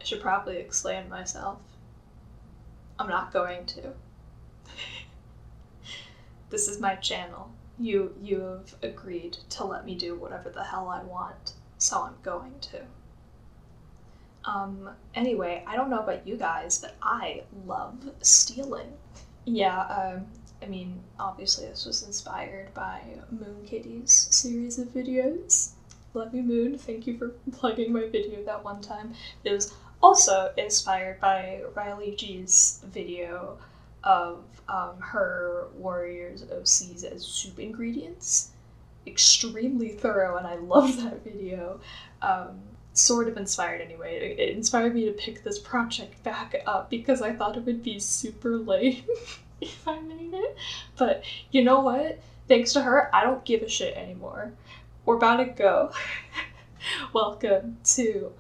should probably explain myself. I'm not going to. This is my channel. You have agreed to let me do whatever the hell I want, so I'm going to. Anyway, I don't know about you guys, but I love stealing. Yeah, I mean, obviously this was inspired by Moon Kitty's series of videos. Love you, Moon. Thank you for plugging my video that one time. It was also inspired by Riley G's video of her warriors OCs as soup ingredients. Extremely thorough, and I love that video. Sort of inspired anyway. It inspired me to pick this project back up because I thought it would be super lame if I made it. But you know what? Thanks to her, I don't give a shit anymore. We're about to go. Welcome to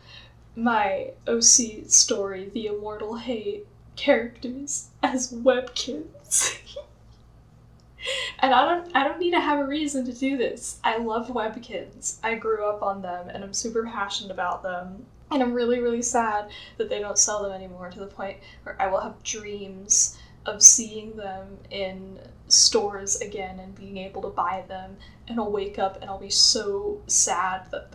my OC story, The Immortal Hate characters as webkinz. And I don't need to have a reason to do this. I love webkinz. I grew up on them and I'm super passionate about them. And I'm really, really sad that they don't sell them anymore, to the point where I will have dreams of seeing them in stores again and being able to buy them. And I'll wake up and I'll be so sad that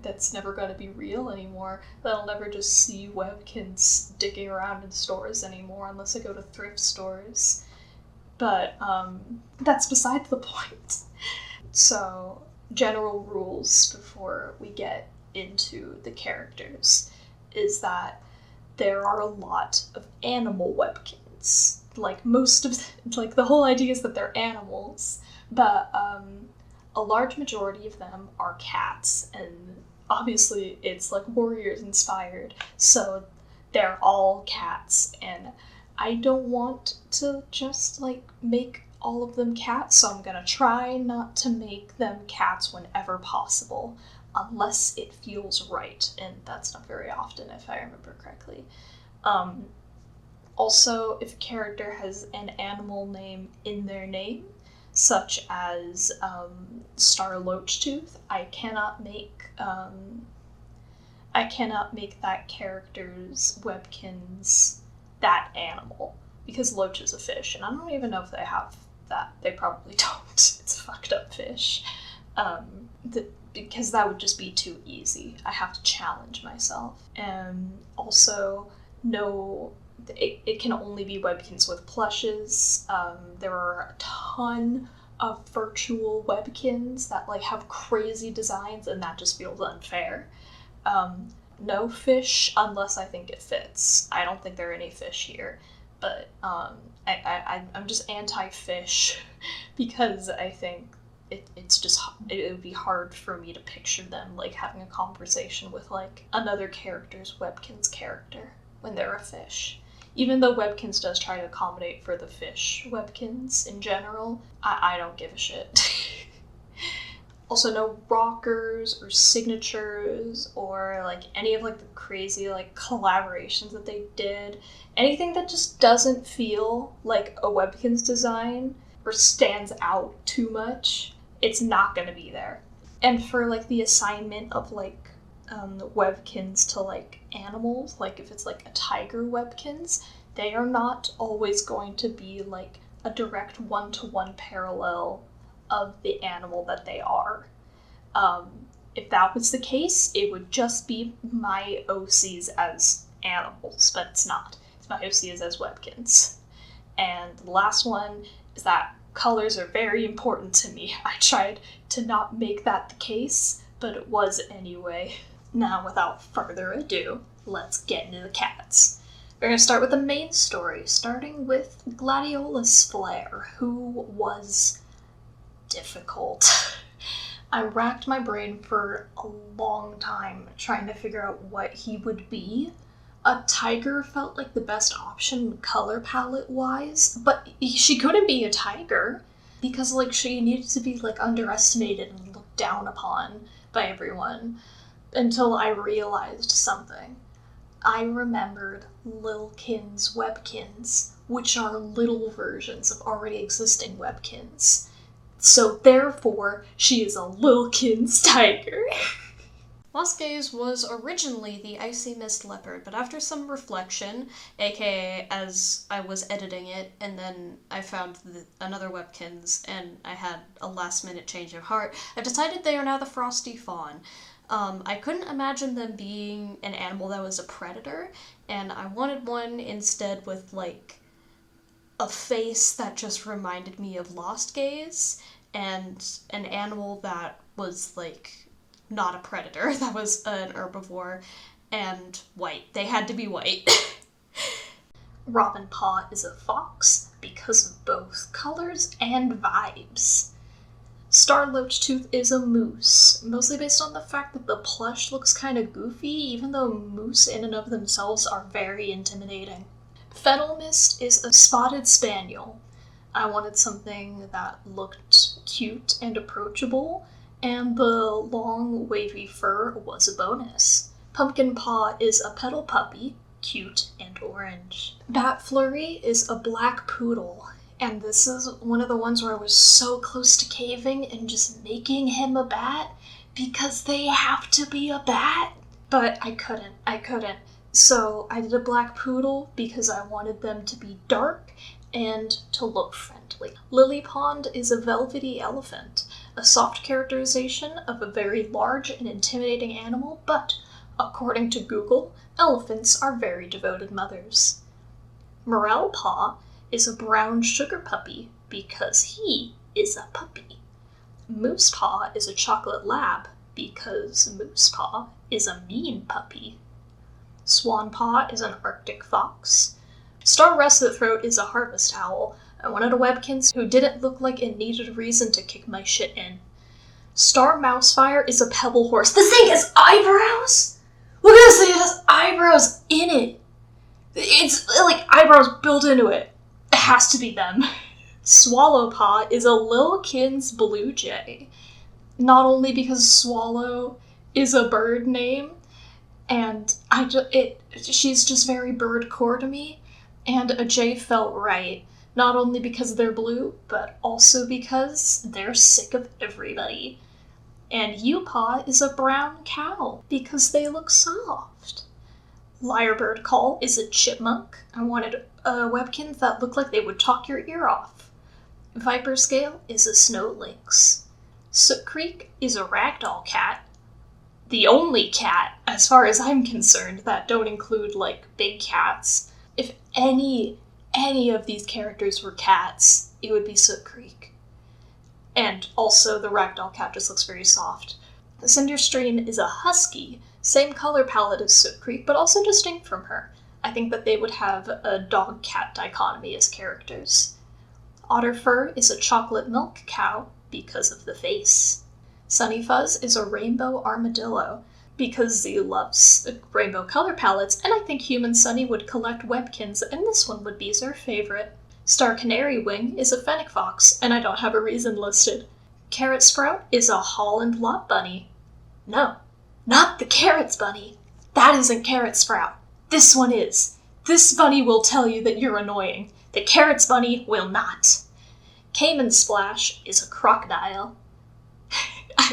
that's never going to be real anymore, that I'll never just see webkinz dicking around in stores anymore unless I go to thrift stores. But that's beside the point. So, general rules before we get into the characters is that there are a lot of animal webkinz. Like most of like the whole idea is that they're animals, but a large majority of them are cats, and obviously it's like warriors inspired, so they're all cats, and I don't want to just like make all of them cats, so I'm gonna try not to make them cats whenever possible, unless it feels right, and that's not very often if I remember correctly. Also, if a character has an animal name in their name, such as Star Loachtooth, I cannot make that character's webkinz that animal, because Loach is a fish, and I don't even know if they have that. They probably don't. It's a fucked up fish. Because that would just be too easy. I have to challenge myself. And also, no, it can only be webkinz with plushes. There are a ton of virtual webkinz that like have crazy designs, and that just feels unfair. No fish unless I think it fits. I don't think there are any fish here, but I'm just anti-fish because I think it would be hard for me to picture them like having a conversation with like another character's webkinz character when they're a fish. Even though webkinz does try to accommodate for the fish webkinz in general, I don't give a shit. Also, no rockers or signatures or like any of like the crazy like collaborations that they did. Anything that just doesn't feel like a webkinz design or stands out too much, it's not gonna be there. And for like the assignment of like webkinz to like animals, like if it's like a tiger webkinz, they are not always going to be like a direct one-to-one parallel of the animal that they are. If that was the case, it would just be my OCs as animals, but it's not. It's my OCs as webkinz. And the last one is that colors are very important to me. I tried to not make that the case, but it was anyway. Now, without further ado, let's get into the cats. We're going to start with the main story, starting with Gladiolus Flare, who was difficult. I racked my brain for a long time trying to figure out what he would be. A tiger felt like the best option color palette wise, but she couldn't be a tiger because like she needed to be like underestimated and looked down upon by everyone, until I realized something. I remembered Lilkin's webkinz, which are little versions of already existing webkinz. So therefore, she is a Lilkin's tiger. Lost Gaze was originally the Icy Mist Leopard, but after some reflection, aka as I was editing it, and then I found another webkinz, and I had a last-minute change of heart, I've decided they are now the Frosty Fawn. I couldn't imagine them being an animal that was a predator, and I wanted one instead with, like, a face that just reminded me of Lost Gaze, and an animal that was, like, not a predator, that was an herbivore, and white. They had to be white. Robin Paw is a fox because of both colors and vibes. Star Loachtooth is a moose, mostly based on the fact that the plush looks kind of goofy, even though moose in and of themselves are very intimidating. Fennel Mist is a spotted spaniel. I wanted something that looked cute and approachable, and the long, wavy fur was a bonus. Pumpkin Paw is a petal puppy, cute and orange. Bat Flurry is a black poodle, and this is one of the ones where I was so close to caving and just making him a bat, because they have to be a bat. But I couldn't. So I did a black poodle because I wanted them to be dark and to look friendly. Lily Pond is a velvety elephant, a soft characterization of a very large and intimidating animal, but according to Google, elephants are very devoted mothers. Morel Paw is a brown sugar puppy because he is a puppy. Moose Paw is a chocolate lab because Moose Paw is a mean puppy. Swan Paw is an Arctic fox. Star Russet Throat is a harvest owl. I wanted a webkinz who didn't look like it needed a reason to kick my shit in. Star Mousefire is a pebble horse. This thing has eyebrows? Look at this thing, it has eyebrows in it. It's like eyebrows built into it. It has to be them. Swallowpaw is a Lilkin's blue jay. Not only because swallow is a bird name, and she's just very bird core to me, and a jay felt right. Not only because they're blue, but also because they're sick of everybody. And Upaw is a brown cow because they look soft. Lyrebird Call is a chipmunk. I wanted webkinz that looked like they would talk your ear off. Viper Scale is a snow lynx. Soot Creek is a ragdoll cat. The only cat, as far as I'm concerned, that don't include, like, big cats. If any of these characters were cats, it would be Soot Creek. And also, the ragdoll cat just looks very soft. The Cinderstream is a husky, same color palette as Soot Creek, but also distinct from her. I think that they would have a dog-cat dichotomy as characters. Otterfur is a chocolate milk cow because of the face. Sunny Fuzz is a rainbow armadillo because Z loves rainbow color palettes, and I think Human Sunny would collect webkinz, and this one would be her favorite. Star Canary Wing is a fennec fox, and I don't have a reason listed. Carrot Sprout is a Holland lot bunny. No, not the Carrots bunny. That isn't Carrot Sprout. This one is. This bunny will tell you that you're annoying. The Carrots bunny will not. Cayman Splash is a crocodile.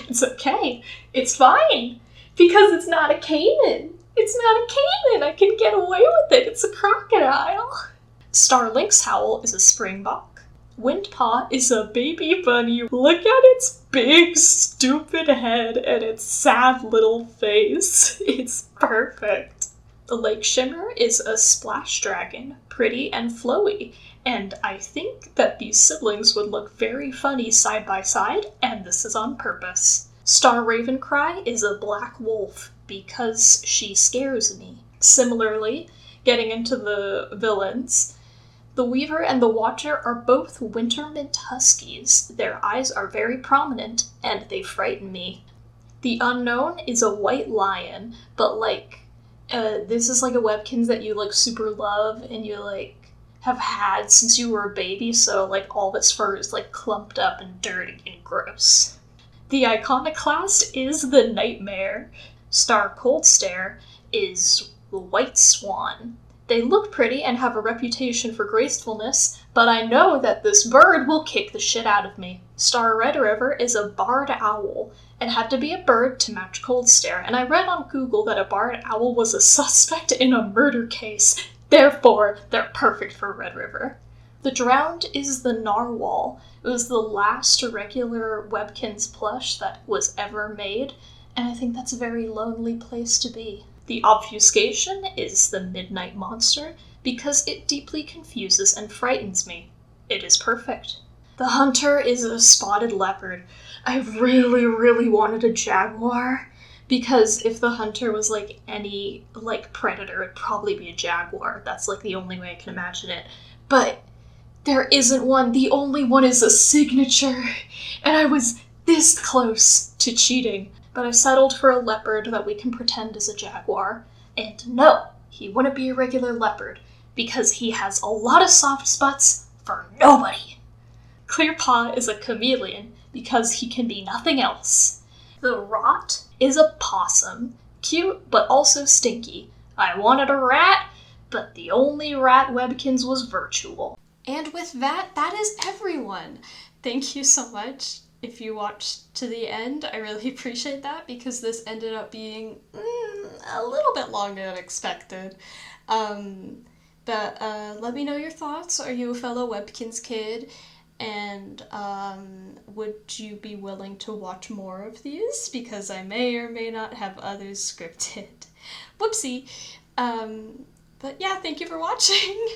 It's okay. It's fine. Because it's not a caiman. It's not a caiman. I can get away with it. It's a crocodile. Star Lynx Howl is a springbok. Windpaw is a baby bunny. Look at its big, stupid head and its sad little face. It's perfect. The Lake Shimmer is a splash dragon, pretty and flowy, and I think that these siblings would look very funny side by side, and this is on purpose. Star Ravencry is a black wolf because she scares me. Similarly, getting into the villains, the Weaver and the Watcher are both Wintermint Huskies. Their eyes are very prominent, and they frighten me. The Unknown is a white lion, but this is like a webkinz that you super love and you have had since you were a baby, so all of its fur is clumped up and dirty and gross. The Iconoclast is the Nightmare. Star Cold Stare is the White Swan. They look pretty and have a reputation for gracefulness, but I know that this bird will kick the shit out of me. Star Red River is a barred owl. It had to be a bird to match Cold Stare, and I read on Google that a barred owl was a suspect in a murder case. Therefore, they're perfect for Red River. The Drowned is the narwhal. It was the last regular Webkinz plush that was ever made, and I think that's a very lonely place to be. The Obfuscation is the Midnight Monster because it deeply confuses and frightens me. It is perfect. The Hunter is a spotted leopard. I really, really wanted a jaguar, because if the Hunter was like any like predator, it'd probably be a jaguar. That's like the only way I can imagine it. But there isn't one. The only one is a signature. And I was this close to cheating. But I settled for a leopard that we can pretend is a jaguar. And no, he wouldn't be a regular leopard, because he has a lot of soft spots for nobody. Clearpaw is a chameleon because he can be nothing else. The Rot is a possum. Cute, but also stinky. I wanted a rat, but the only rat Webkinz was virtual. And with that, that is everyone. Thank you so much. If you watched to the end, I really appreciate that, because this ended up being a little bit longer than expected. But let me know your thoughts. Are you a fellow Webkinz kid? And would you be willing to watch more of these? Because I may or may not have others scripted. Whoopsie. But yeah, thank you for watching.